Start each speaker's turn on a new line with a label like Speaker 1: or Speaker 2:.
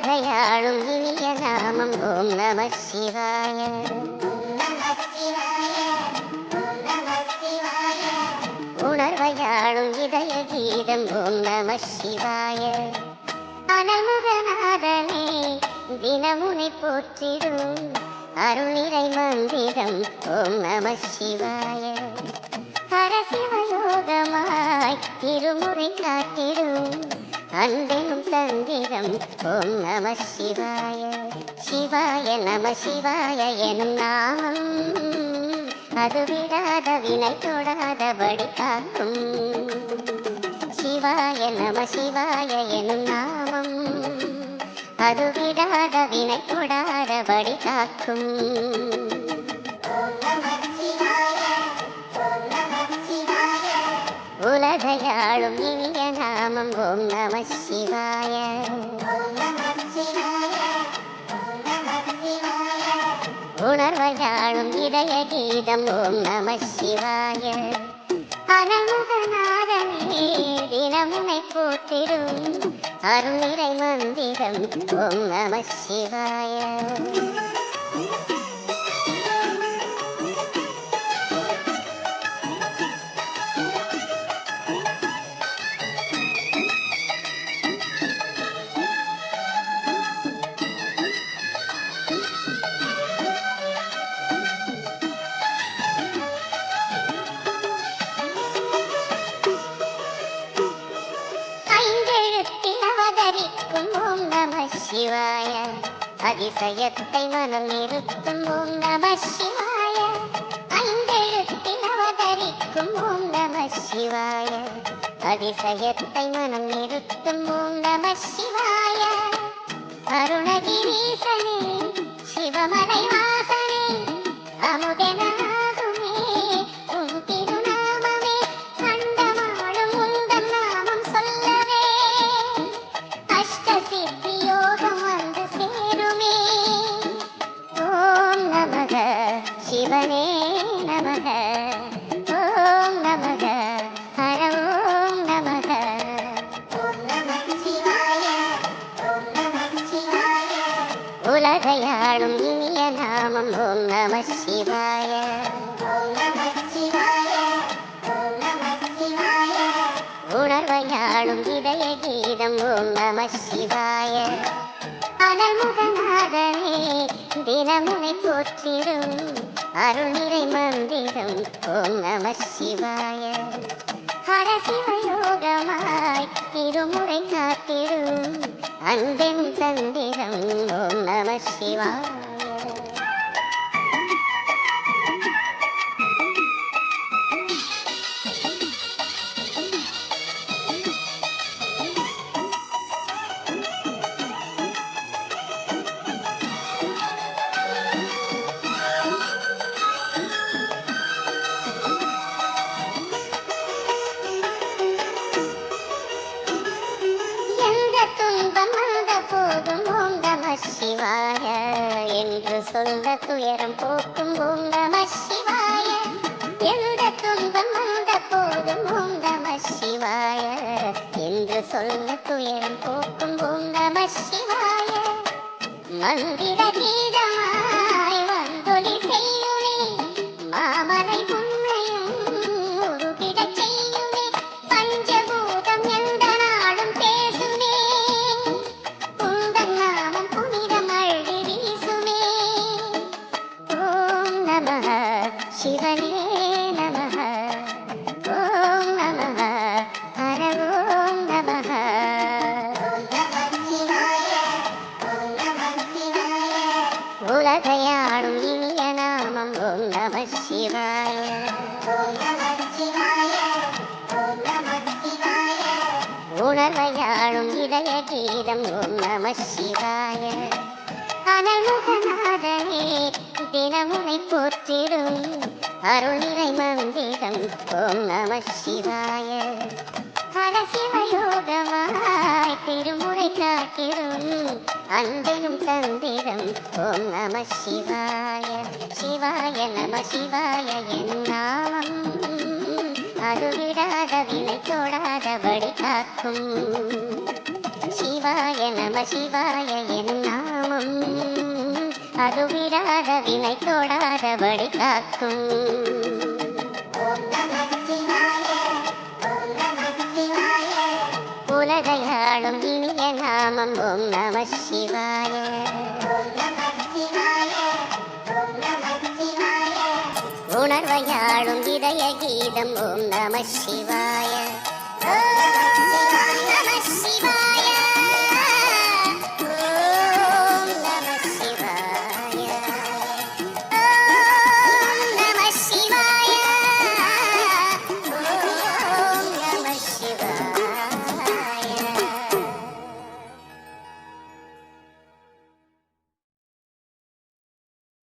Speaker 1: உலகையாளும் இனிய நாமம் ஓம் நம சிவாய. உணர்வையாளும் இதய கீதம் ஓம் நம சிவாய. அனமுகநாதனே தினமுனை போற்றிடும் அருளிரை மந்திரம் ஓம் நம சிவாய. ஹரசிவயோகமாய் திருமுறை காட்டிடும் அன்பெனும் தந்திரம் ஓம் நம சிவாய. சிவாய நம சிவாய எனும் நாமம் அது விடாத வினை தொடாதபடி காக்கும். சிவாய நம சிவாய எனும் நாமம் அது விடாத வினை தொடாதபடி காக்கும். உலகையாளும் இனிய நாமம் ஓம் நம சிவாய. உணர்வையாளும் இதய கீதம் ஓம் நம சிவாய. அனமுகநாதனே தினமுனை போற்றிடும் அருளிரை மந்திரம் ஓம் நம சிவாய. ஓம் நம சிவாய. அதிசயத்தை மனம் நிறுத்தும் ஓம் நம சிவாய. ஐந்தெழுத்தில் அவதரிக்கும் ஓம் நம சிவாய. அதிசயத்தை மனம் நிறுத்தும் ஓம் நம சிவாய. அருணகிரீசனே சிவமலை வாசனே அமுதனாகுமே உன் திருநாமமே. அண்டமாளும் உந்தன் நாமம் சொல்லவே அஷ்டசித்தி யோகம் வந்து சேருமே. ஓம் நமக சிவனே நமக. ஓம் நமக ஹர ஓம் நமக. உலகையாளும் இனிய நாமம் ஓம் நம சிவாய. உணர்வையாளும் இதய கீதம் ஓம் நம சிவாய. அனமுகநாதனே தினமுனை போற்றிடும் அருளிரை மந்திரம் ஓம் நம சிவாய. ஹரசிவயோகமாய் திருமுறை காத்திடும் அன்பெனும் தந்திரம் ஓம் நம சிவாய. சிவாய என்று சொல்ல துயரம் போக்கும் ஓம் நம சிவாய. எந்த துன்பம் வந்த போதும் ஓம் நம சிவாய என்று சொல்ல துயரம் போக்கும் ஓம் நம சிவாய. மந்திர கீதமாய் வந்தொலி செய்யுமே மாமலை உன்னையும் உருகிடச் செய்யுமே. பஞ்சபூதம் எந்த நாளும் பேசுமே உந்தன் நாமம் புனிதம் அள்ளி வீசுமே. ஓம் நமः சிவனே நமः. ஓம் நமः ஹர ஓம் நமः. உலகையாளும் இனிய நாமம் ஓம் நம சிவாய. உணர்வையாளும் இதய கீதம் ஓம் நம சிவாய. அனமுகநாதனே தினமுனை போற்றிடும் அருளிரை மந்திரம் ஓம் நம சிவாய. ஹரசிவயோகமாய் திருமுறை காட்டிடும் அன்பெனும் தந்திரம் ஓம் நம சிவாய. சிவாய நம சிவாய என் நாமம் அது விடாத வினை தொடாதபடி காக்கும். சிவ சிவாய நம சிவாய எனும் நாமம் அது விடாத வினை தொடாதபடி காக்கும். உலகையாளும் இனிய நாமம் ஓம் நம சிவாய. உணர்வையாளும் இதய கீதம் ஓம் நம சிவாய. ஓம் நம சிவாய.